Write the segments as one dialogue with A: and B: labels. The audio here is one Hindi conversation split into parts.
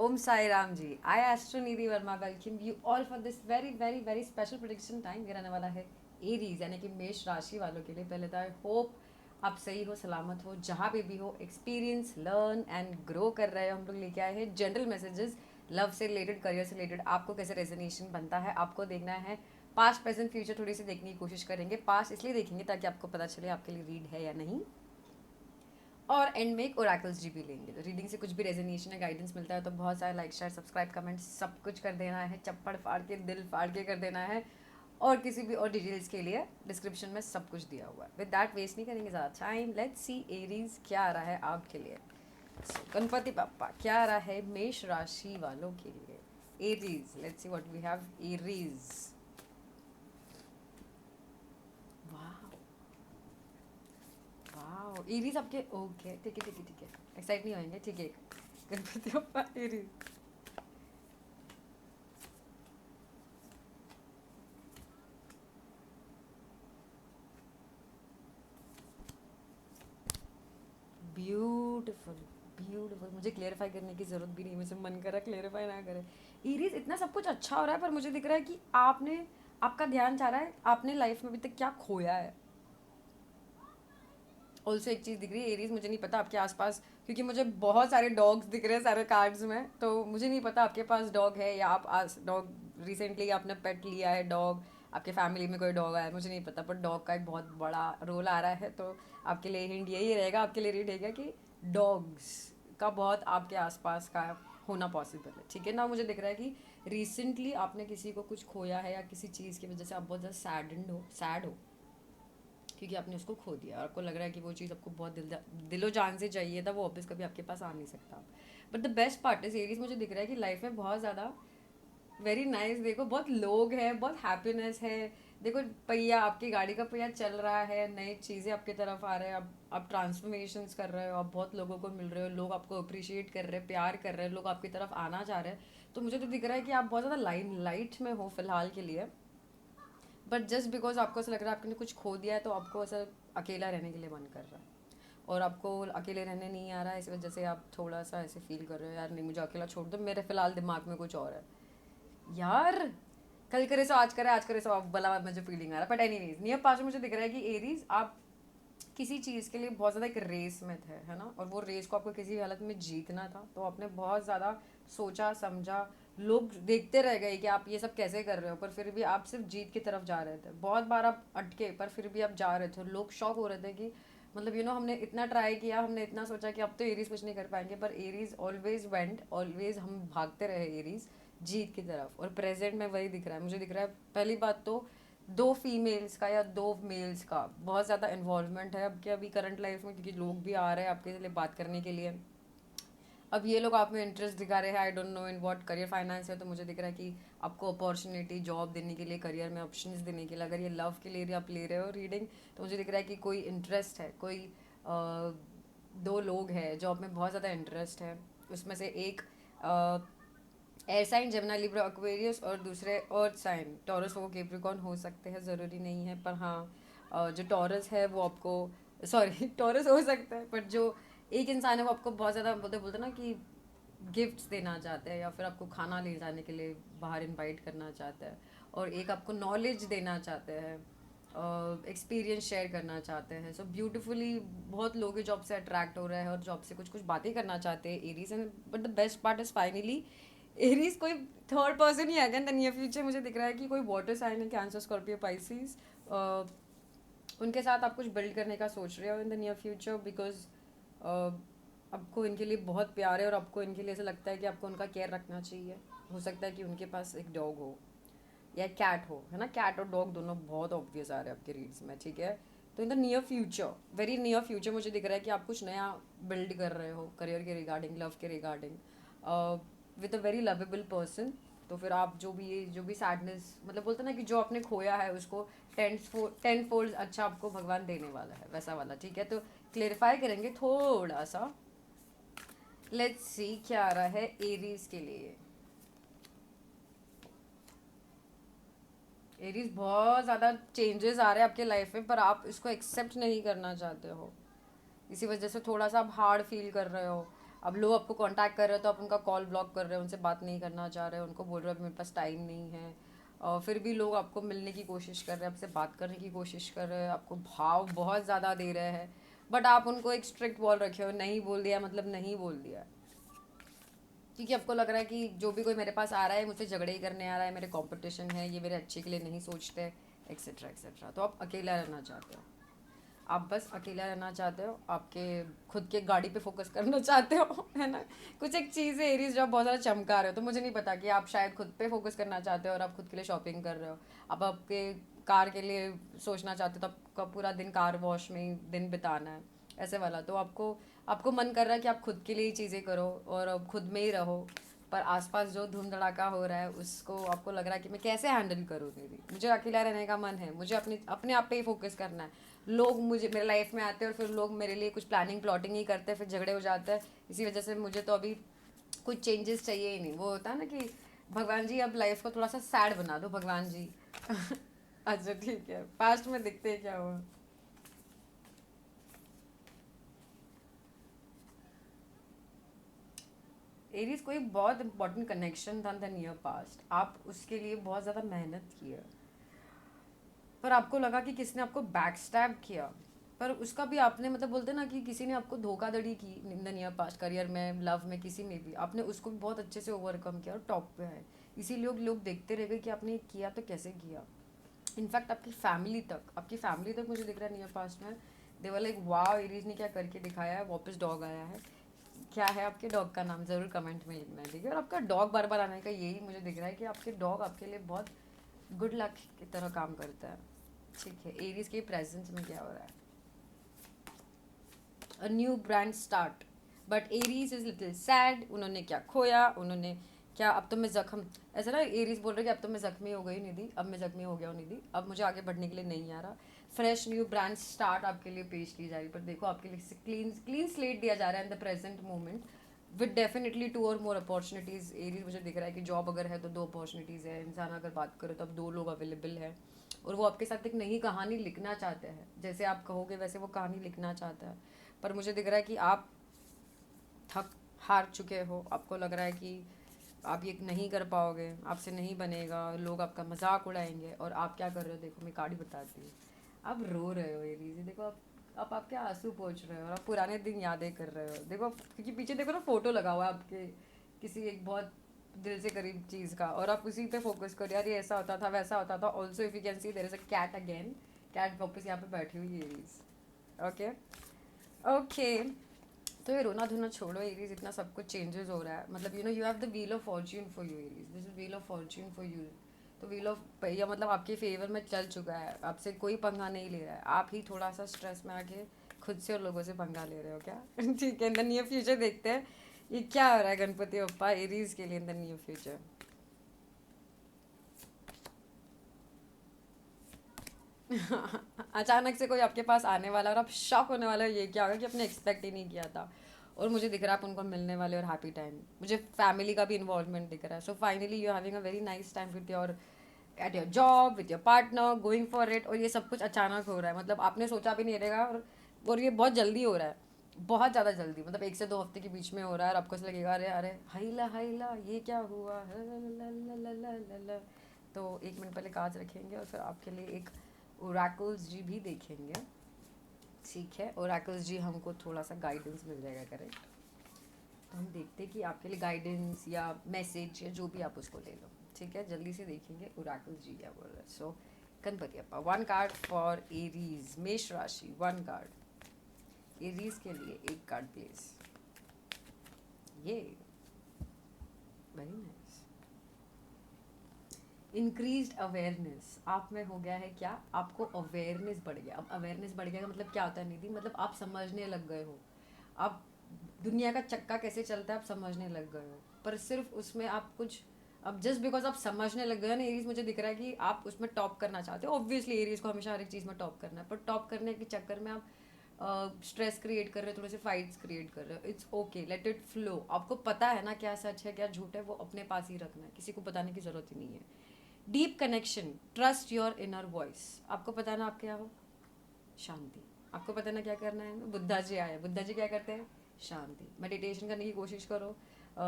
A: Om Sai Ram ji. I Astro Nidhi Verma welcome you all for this very very very special prediction time. ये रहने वाला है एरीज यानी कि मेष राशि वालों के लिए। पहले तो आई होप आप सही हो, सलामत हो, जहाँ पे भी हो, एक्सपीरियंस लर्न एंड ग्रो कर रहे हो। हम लोग लेके आए हैं जनरल मैसेजेस लव से रिलेटेड, करियर से रिलेटेड, आपको कैसे रेजोनेशन बनता है आपको देखना है। पास्ट प्रेजेंट फ्यूचर थोड़ी सी देखने की कोशिश करेंगे। पास्ट इसलिए देखेंगे ताकि आपको पता चले आपके लिए रीड है या नहीं, और एंड में एक ओरेकल्स जी भी लेंगे। तो रीडिंग से कुछ भी रेजोनेशन या गाइडेंस मिलता है तो बहुत सारे लाइक शेयर सब्सक्राइब कमेंट सब कुछ कर देना है, चप्पड़ फाड़ के दिल फाड़ के कर देना है। और किसी भी और डिटेल्स के लिए डिस्क्रिप्शन में सब कुछ दिया हुआ है। विद दैट वेस्ट नहीं करेंगे ज़्यादा टाइम। लेट्स सी एरीज क्या आ रहा है आपके लिए। गणपति पापा क्या आ रहा है मेष राशि वालों के लिए। Aries, let's see what we have. Aries, वाह एरीज आपके ओके, ठीक है ठीक है ठीक है, एक्साइट नहीं होंगे, ठीक है। Ganpati Bappa Aries, beautiful beautiful. मुझे क्लेरिफाई करने की ज़रूरत भी नहीं, मुझे मन कर रहा है क्लेरिफाई ना करे। एरीज इतना सब कुछ अच्छा हो रहा है पर मुझे दिख रहा है कि आपका ध्यान चाह रहा है आपने लाइफ में अभी तक क्या खोया है। ऑल्सो एक चीज़ दिख रही है एरीज, मुझे नहीं पता आपके आसपास, क्योंकि मुझे बहुत सारे डॉग्स दिख रहे हैं सारे कार्ड्स में, तो मुझे नहीं पता आपके पास डॉग है या आप डॉग रिसेंटली आपने पेट लिया है डॉग, आपके फैमिली में कोई डॉग है, मुझे नहीं पता, पर डॉग का एक बहुत बड़ा रोल आ रहा है। तो आपके लिए हिंट यही रहेगा, आपके लिए रीड रहेगा कि डॉग्स का बहुत आपके आसपास का होना पॉसिबल है, ठीक है ना। मुझे दिख रहा है कि रिसेंटली आपने किसी को कुछ खोया है या किसी चीज़ की वजह से आप बहुत ज़्यादा सैड हो, क्योंकि आपने उसको खो दिया और आपको लग रहा है कि वो चीज़ आपको बहुत दिलो जान से चाहिए था, वो वापस कभी आपके पास आ नहीं सकता। But the best part is Aries, मुझे दिख रहा है कि लाइफ में बहुत ज़्यादा वेरी नाइस देखो, बहुत लोग हैं, बहुत हैप्पीनेस है। देखो पहिया, आपकी गाड़ी का पहिया चल रहा है, नई चीज़ें आपकी तरफ आ रहे हैं, आप ट्रांसफॉर्मेशंस कर रहे हो, आप बहुत लोगों को मिल रहे हो, लोग आपको अप्रिशिएट कर रहे हैं, प्यार कर रहे हैं, लोग आपकी तरफ आना चाह रहे हैं। तो मुझे तो दिख रहा है कि आप बहुत ज़्यादा लाइट में हो फिलहाल के लिए। बट जस्ट बिकॉज आपको ऐसा लग रहा है आपने कुछ खो दिया है तो आपको ऐसा अकेला रहने के लिए मन कर रहा है, और आपको अकेले रहने नहीं आ रहा है, इस वजह से आप थोड़ा सा ऐसे फील कर रहे हो यार नहीं मुझे अकेला छोड़ दो, मेरे फिलहाल दिमाग में कुछ और है यार। कल करे सो आज करे, आज करे सो अब भला मुझे फीलिंग आ रहा है। बट एनीवेज नियर पास में मुझे दिख रहा है कि एरीज आप किसी चीज़ के लिए बहुत ज़्यादा एक रेस में थे, है ना, और वो रेस को आपको किसी भी हालत में जीतना था, तो आपने बहुत ज़्यादा सोचा समझा। लोग देखते रह गए कि आप ये सब कैसे कर रहे हो, पर फिर भी आप सिर्फ जीत की तरफ जा रहे थे। बहुत बार आप अटके पर फिर भी आप जा रहे थे, लोग शॉक हो रहे थे कि मतलब हमने इतना ट्राई किया, हमने इतना सोचा कि अब तो एरीज कुछ नहीं कर पाएंगे, पर एरीज ऑलवेज वेंट, ऑलवेज हम भागते रहे एरीज जीत की तरफ। और प्रेजेंट में वही दिख रहा है, मुझे दिख रहा है पहली बात तो दो फीमेल्स का या दो मेल्स का बहुत ज़्यादा इन्वॉल्वमेंट है अब के अभी करंट लाइफ में, क्योंकि लोग भी आ रहे हैं आपके लिए बात करने के लिए। अब ये लोग आप में इंटरेस्ट दिखा रहे हैं, I don't know in what career finance है, तो मुझे दिख रहा है कि आपको अपॉर्चुनिटी जॉब देने के लिए, करियर में ऑप्शंस देने के लिए, अगर ये लव के लिए आप ले रहे हो रीडिंग, तो मुझे दिख रहा है कि कोई इंटरेस्ट है, कोई दो लोग हैं जो आप में बहुत ज़्यादा इंटरेस्ट है। उसमें से एक air sign Gemini Libra Aquarius और दूसरे अर्थ साइन टॉरस वो कैप्रिकॉर्न हो सकते हैं, ज़रूरी नहीं है, पर हाँ जो टॉरस है वो आपको सॉरी टॉरस हो सकता है, बट जो एक इंसान है वो आपको बहुत ज़्यादा बोलते बोलते ना कि गिफ्ट्स देना चाहते हैं, या फिर आपको खाना ले जाने के लिए बाहर इनवाइट करना चाहते हैं, और एक आपको नॉलेज देना चाहते हैं, एक्सपीरियंस शेयर करना चाहते हैं। सो ब्यूटिफुली बहुत लोग जॉब से अट्रैक्ट हो रहे हैं और जॉब से कुछ कुछ बातें करना चाहते हैं Aries and, but the best part is finally Aries कोई थर्ड पर्सन ही आएगा इन द नियर फ्यूचर। मुझे दिख रहा है कि कोई वाटर साइन है, कैंसर स्कॉर्पियो पाइसिस, उनके साथ आप कुछ बिल्ड करने का सोच रहे हो in the near future, because आपको इनके लिए बहुत प्यार है और आपको इनके लिए ऐसा लगता है कि आपको उनका केयर रखना चाहिए। हो सकता है कि उनके पास एक डॉग हो या कैट हो, है ना, कैट और डॉग दोनों बहुत ऑब्वियस आ रहे हैं आपके रीड्स में, ठीक है। तो in the near future, very near future मुझे दिख रहा है कि आप कुछ नया बिल्ड कर रहे हो करियर के रिगार्डिंग, लव के regarding, with a very lovable person. तो फिर आप जो भी सैडनेस मतलब बोलते ना कि जो आपने खोया है उसको टेन फोल्ड अच्छा आपको भगवान देने वाला है, वैसा वाला, ठीक है। तो क्लेरिफाई करेंगे थोड़ा सा। लेट्स सी क्या आ रहा है एरीज के लिए। एरीज बहुत ज़्यादा चेंजेस आ रहे हैं आपके लाइफ में, पर आप इसको एक्सेप्ट नहीं करना चाहते हो, इसी वजह से थोड़ा सा आप हार्ड फील कर रहे हो। अब लोग आपको कांटेक्ट कर रहे हो तो आप उनका कॉल ब्लॉक कर रहे हो, उनसे बात नहीं करना चाह रहे हो, उनको बोल रहे हो अभी मेरे पास टाइम नहीं है। और फिर भी लोग आपको मिलने की कोशिश कर रहे हैं, आपसे बात करने की कोशिश कर रहे हैं, आपको भाव बहुत ज़्यादा दे रहे हैं, बट आप उनको एक स्ट्रिक्ट बॉल रखे हो, नहीं बोल दिया मतलब नहीं बोल दिया। क्योंकि आपको लग रहा है कि जो भी कोई मेरे पास आ रहा है मुझसे झगड़े ही करने आ रहा है, मेरे कंपटीशन है, ये मेरे अच्छे के लिए नहीं सोचते, एक्सेट्रा एक्सेट्रा। तो आप अकेला रहना चाहते हो, आप बस अकेला रहना चाहते हो, आपके खुद के गाड़ी पे फोकस करना चाहते हो, है ना। कुछ एक चीज़ है एरीज जो आप बहुत ज़्यादा चमका रहे हो, तो मुझे नहीं पता कि आप शायद खुद पे फोकस करना चाहते हो और आप खुद के लिए शॉपिंग कर रहे हो। आप आपके कार के लिए सोचना चाहते हो तो आपका पूरा दिन कार वॉश में ही दिन बिताना है, ऐसे वाला। तो आपको आपको मन कर रहा है कि आप खुद के लिए ही चीज़ें करो और अब खुद में ही रहो, पर आसपास जो धूम धड़ाका हो रहा है उसको आपको लग रहा है कि मैं कैसे हैंडल करूँ दीदी, मुझे अकेला रहने का मन है, मुझे अपने अपने आप पे ही फोकस करना है। लोग मुझे मेरे लाइफ में आते हैं और फिर लोग मेरे लिए कुछ प्लानिंग प्लॉटिंग ही करते हैं, फिर झगड़े हो जाते हैं। इसी वजह से मुझे तो अभी कुछ चेंजेस चाहिए ही नहीं। वो होता है ना कि भगवान जी अब लाइफ को थोड़ा सा सैड बना दो भगवान जी। अच्छा ठीक है, पास्ट में दिखते हैं क्या हुआ। एरीज कोई बहुत इंपॉर्टेंट कनेक्शन था द नियर पास्ट, आप उसके लिए बहुत ज़्यादा मेहनत की है, पर आपको लगा कि किसने आपको बैक स्टैब किया, पर उसका भी आपने मतलब बोलते ना कि किसी ने आपको धोखाधड़ी की in the near past, career में, लव में, किसी में भी आपने उसको भी बहुत अच्छे से ओवरकम किया और टॉप पे है। इसीलिए लोग देखते रह गए कि आपने किया तो कैसे किया। इनफैक्ट आपकी फैमिली तक मुझे दिख रहा है नियर पास्ट में, देवर लाइक वाह एरीज ने क्या करके दिखाया है, वापस डॉग आया है। क्या है आपके डॉग का नाम, ज़रूर कमेंट में लिखना है, ठीक है। और आपका डॉग बार बार आने का यही मुझे दिख रहा है कि आपके डॉग आपके लिए बहुत गुड लक की तरह काम करता है। ठीक है, एरीज के प्रेजेंस में क्या हो रहा है, a new brand start, but Aries is little sad. उन्होंने क्या खोया, उन्होंने क्या, अब तो मैं जख्म, ऐसा ना एरीज बोल रहे कि अब तो मैं जख्मी हो गई निधि, अब मैं जख्मी हो गया हूँ निधि, अब मुझे आगे बढ़ने के लिए नहीं आ रहा। फ्रेश न्यू ब्रांड स्टार्ट आपके लिए पेश की जा रही, पर देखो आपके लिए क्लीन क्लीन स्लेट दिया जा रहा है in the present moment, with definitely 2 और more अपॉर्चुनिटीज़। एरीज मुझे दिख रहा है कि जॉब अगर है तो 2 अपॉर्चुनिटीज़ है, इंसान अगर बात करे तो अब 2 लोग अवेलेबल है, और वो आपके साथ एक नई कहानी लिखना चाहते हैं, जैसे आप कहोगे वैसे वो कहानी लिखना चाहता है। पर मुझे दिख रहा है कि आप थक हार चुके हो, आपको लग रहा है कि आप ये नहीं कर पाओगे, आपसे नहीं बनेगा, लोग आपका मजाक उड़ाएंगे, और आप क्या कर रहे हो, देखो मैं कार्ड बताती हूँ। आप रो रहे हो ये रीज़, देखो आप आपके आंसू पोंछ रहे हो और आप पुराने दिन यादें कर रहे हो, देखो क्योंकि पीछे देखो ना फोटो लगा हुआ है आपके किसी एक बहुत दिल से करीब चीज़ का, और आप उसी पे फोकस करो, यार ये ऐसा होता था वैसा होता था। Also if you can see there is a cat again, cat वापस यहाँ पे बैठी हुई है रीज़। ओके ओके, तो ये रोना धोना छोड़ो एरीज, इतना सब कुछ चेंजेस हो रहा है, मतलब you know you have the wheel of Fortune for you Aries, this is wheel of Fortune for you. तो व्हील ऑफ पहिया मतलब आपके फेवर में चल चुका है, आपसे कोई पंगा नहीं ले रहा है, आप ही थोड़ा सा स्ट्रेस में आके खुद से और लोगों से पंगा ले रहे हो क्या। ठीक है, इन द नियर फ्यूचर देखते हैं ये क्या हो रहा है गणपति बप्पा एरीज के लिए इन द नियर फ्यूचर। अचानक से कोई आपके पास आने वाला और आप शॉक होने वाले हो, ये क्या होगा कि आपने एक्सपेक्ट ही नहीं किया था। और मुझे दिख रहा है आप उनको मिलने वाले और हैप्पी टाइम, मुझे फैमिली का भी इन्वॉल्वमेंट दिख रहा है। So finally you having a very nice time with your at your job with your partner going for it, और ये सब कुछ अचानक हो रहा है, मतलब आपने सोचा भी नहीं रहेगा, और ये बहुत जल्दी हो रहा है, बहुत ज़्यादा जल्दी, मतलब 1 से 2 हफ्ते के बीच में हो रहा है, और आपको ऐसा लगेगा अरे अरे हाइला ये क्या हुआ है, ला, ला, ला, ला, ला, ला। तो 1 मिनट पहले काज रखेंगे और फिर आपके लिए एक ओरेकल्स जी भी देखेंगे। ठीक है, ओरेकल्स जी हमको थोड़ा सा गाइडेंस मिल जाएगा, करेक्ट। तो हम देखते हैं कि आपके लिए गाइडेंस या मैसेज या जो भी आप उसको ले लो। ठीक है, जल्दी से देखेंगे ओरेकल्स जी क्या बोल रहे हैं। सो गणपति अप्पा, 1 कार्ड फॉर एरीज, मेष राशि 1 कार्ड, एरीज के लिए 1 कार्ड प्लीज। ये वेरी नाइस, इंक्रीज्ड अवेयरनेस आप में हो गया है क्या, आपको अवेयरनेस बढ़ गया। अब अवेयरनेस बढ़ गया का मतलब क्या होता है निधि, मतलब आप समझने लग गए हो, आप दुनिया का चक्का कैसे चलता है आप समझने लग गए हो, पर सिर्फ उसमें आप कुछ, अब जस्ट बिकॉज आप समझने लग गए हो ना एरीज, मुझे दिख रहा है कि आप उसमें टॉप करना चाहते हो। ऑब्वियसली एरीज को हमेशा हर एक चीज़ में टॉप करना है, पर टॉप करने के चक्कर में आप स्ट्रेस क्रिएट कर रहे हो, थोड़े से फाइट्स क्रिएट कर रहे हो। It's okay, let it flow. आपको पता है ना क्या सच है क्या झूठ है, वो अपने पास ही रखना है, किसी को बताने की ज़रूरत ही नहीं है। Deep connection, trust your inner voice, आपको पता है ना आप क्या हो, शांति। आपको पता है ना क्या करना है, बुद्धा जी आए, बुद्धा जी क्या करते हैं, शांति। मेडिटेशन करने की कोशिश करो।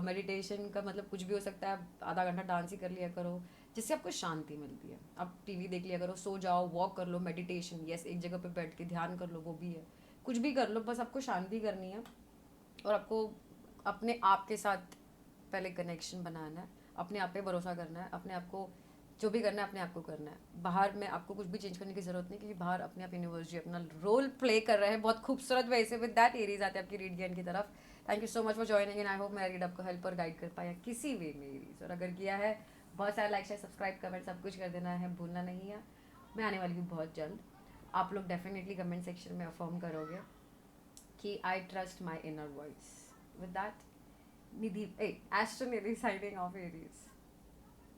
A: मेडिटेशन का मतलब कुछ भी हो सकता है, आधा घंटा डांस ही कर लिया करो, जिससे आपको शांति मिलती है। आप टीवी देख लिया करो, सो जाओ, वॉक कर लो, मेडिटेशन, यस, एक जगह पे बैठ के ध्यान कर लो, वो भी है। कुछ भी कर लो, बस आपको शांति करनी है। और आपको अपने आप के साथ पहले कनेक्शन बनाना है, अपने आप पे भरोसा करना है, अपने आप को जो भी करना है अपने आप को करना है। बाहर में आपको कुछ भी चेंज करने की जरूरत नहीं, क्योंकि बाहर अपने आप यूनिवर्सिटी अपना रोल प्ले कर रहे हैं बहुत खूबसूरत वे से। विद दैट एरीज आते हैं आपकी रीड ज्ञान की तरफ। Thank you so much for joining in. I hope मेरा रीड आपको हेल्प और गाइड कर पाया किसी वे में एरीज, और अगर किया है, बहुत सारा लाइक शेयर सब्सक्राइब कमेंट सब कुछ कर देना है, भूलना नहीं है। मैं आने वाली हूँ बहुत जल्द। आप लोग डेफिनेटली कमेंट सेक्शन में अफर्म करोगे कि I trust my inner voice. With that, Nidhi, hey, Astro Nidhi signing off, Aries.